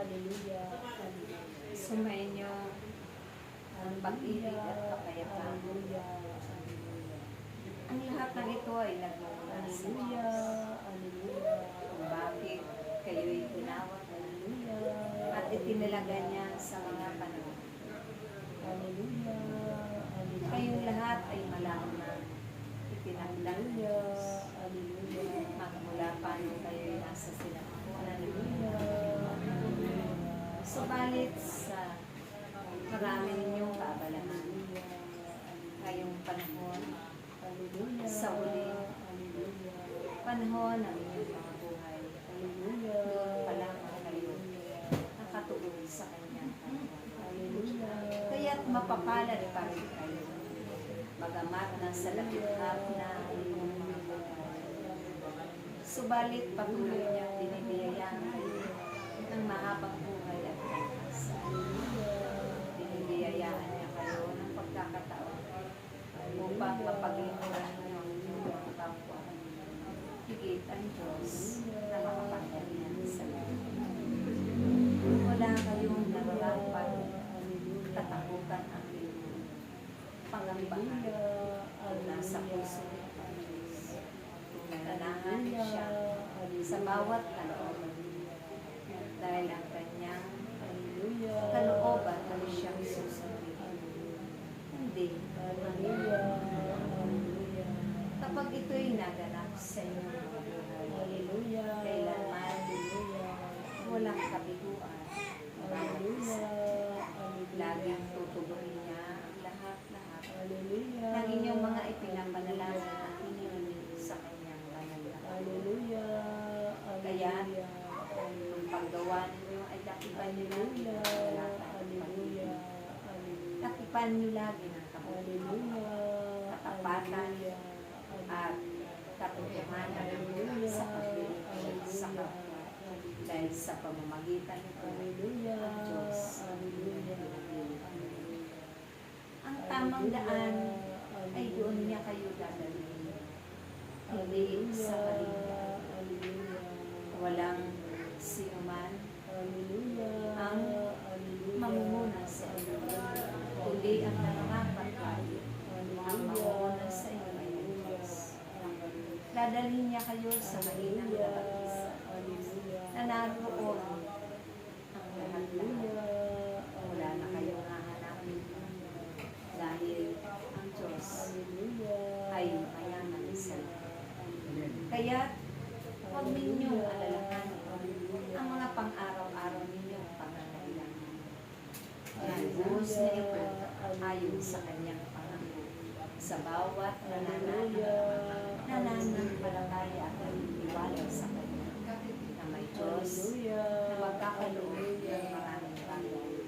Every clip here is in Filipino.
Hallelujah. Sumainyo ang pag-ibig at kapayapaan. Hallelujah. Ang lahat ng ito ay nagmumula sa Diyos. Hallelujah. Kung bakit kayo'y tinawag Hallelujah. at itinalaga niya sa mga panahon. Hallelujah. Kayong lahat ay malaon na itinakdang ng Diyos. Hallelujah. Magmula pa nung kayo'y nasa sinapupunan ng Hallelujah. Subalit sa marami ninyong kaabalahan, ngayong panahon, sa huling panahon ng inyong mga buhay, doon pa lamang kayo nakatuon sa kanyang kanya. Kaya't mapapalad pa rin kayo, bagamat nasa lapit-hap na ang inyong mga buhay. Subalit patuloy niyang binibiyayaan kayo ng mahabang buhay at kalakasan. Binibiyayaan niya kayo ng pagkakataon upang mapaglingkuran niyo ang inyong mga kapwa. Higit ang Diyos na makapangyarihan sa lahat. Wala kayong nararapat katakutan ang inyong pangambahan kung nasa puso niya ang Diyos. Kung nananahan siya sa bawat kalooban dahil ang kanyang kalooban ay siyang susundin. Hindi. Kapag ito'y naganap sa inyong mga buhay, kailanman walang kabiguan, bawat isa. Laging tutugunin niya ang lahat-lahat ng inyong mga ipinapanalangin at inihiling sa kanyang banal na kalooban. Kaya, ang paggawa ninyo ay dakipan niyo lagi ng pag-ibig. Dakipan niyo lagi ng katapatan at katotohanan sa paglilingkod sa kapwa. Dahil sa pamamagitan nito, ang Diyos ang tamang daan ay doon niya kayo dadalhin. Hindi sa kaligtaan. Walang sinuman ang mamumuna sa inyo, kundi ang nangangapat kayo ang mamumuna sa inyo ay ang Diyos. Dadalhin niya kayo sa mahinang kapag-isa na naroon ang lahat-lahat. Wala na kayong hahanapin dahil ang Diyos ay mayaman sa lahat. Kaya huwag ninyong alalahanin ang mga pang-araw-araw ninyong pangangailangan. Yan, buhos na ito ayon sa kanyang pangako sa bawat nananampalataya at nagtitiwala sa kanya na may Diyos na magkakaloob ng maraming bagay.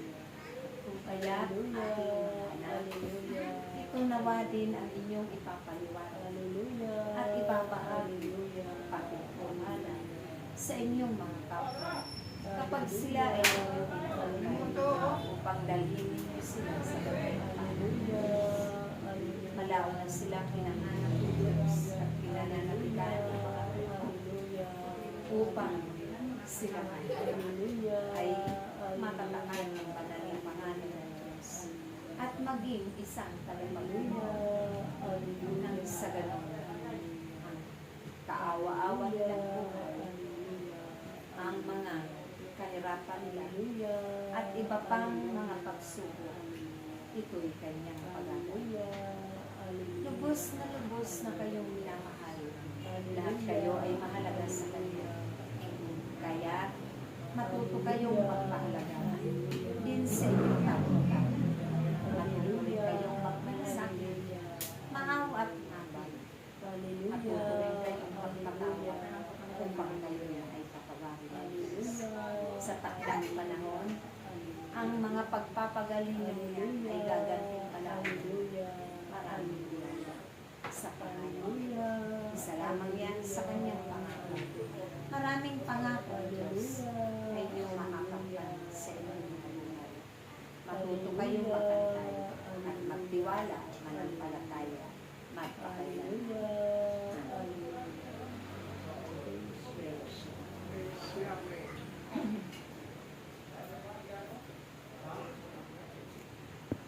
Kung kaya ating anak, ito nawa din ang inyong ipapaliwanag at ipapahagi pagkukuhanan sa inyong mga kapwa. Kapag sila ay inyong pinagkakaroon upang dalhin ninyo sila sa kapayapaan. Malaw na silang hinahanap ng Diyos at pinananabigan ng mga tao upang sila ay matatakan ng banal na pangalan ng Diyos at maging isang tagapagligtas nang sa ganun ang kaawa-awa nilang buhay, ang mga kahirapan nila at iba pang mga pagsubok. Ito'y kanyang pag-awa. Lubos na kayong minamahal. Lahat kayo ay mahalaga sa kanya. Kaya matuto kayong magpahalaga din sa inyong kapwa. Matutuloy kayong magmalasakit, maawa at mabay. Matutuloy kayong magpatawa upang kayo ay kapabagay. Sa takdang panahon, ang mga pagpapagaling niya ay gaganting palagi. Maraming biyaya sa Panginoon. Isa lamang yan sa kanyang pangako. Maraming pangako ng Diyos ay iyong makakapyan sa inyong mga buhay. Matuto kayong magantay at magtiwala at manampalataya. Magpakaya.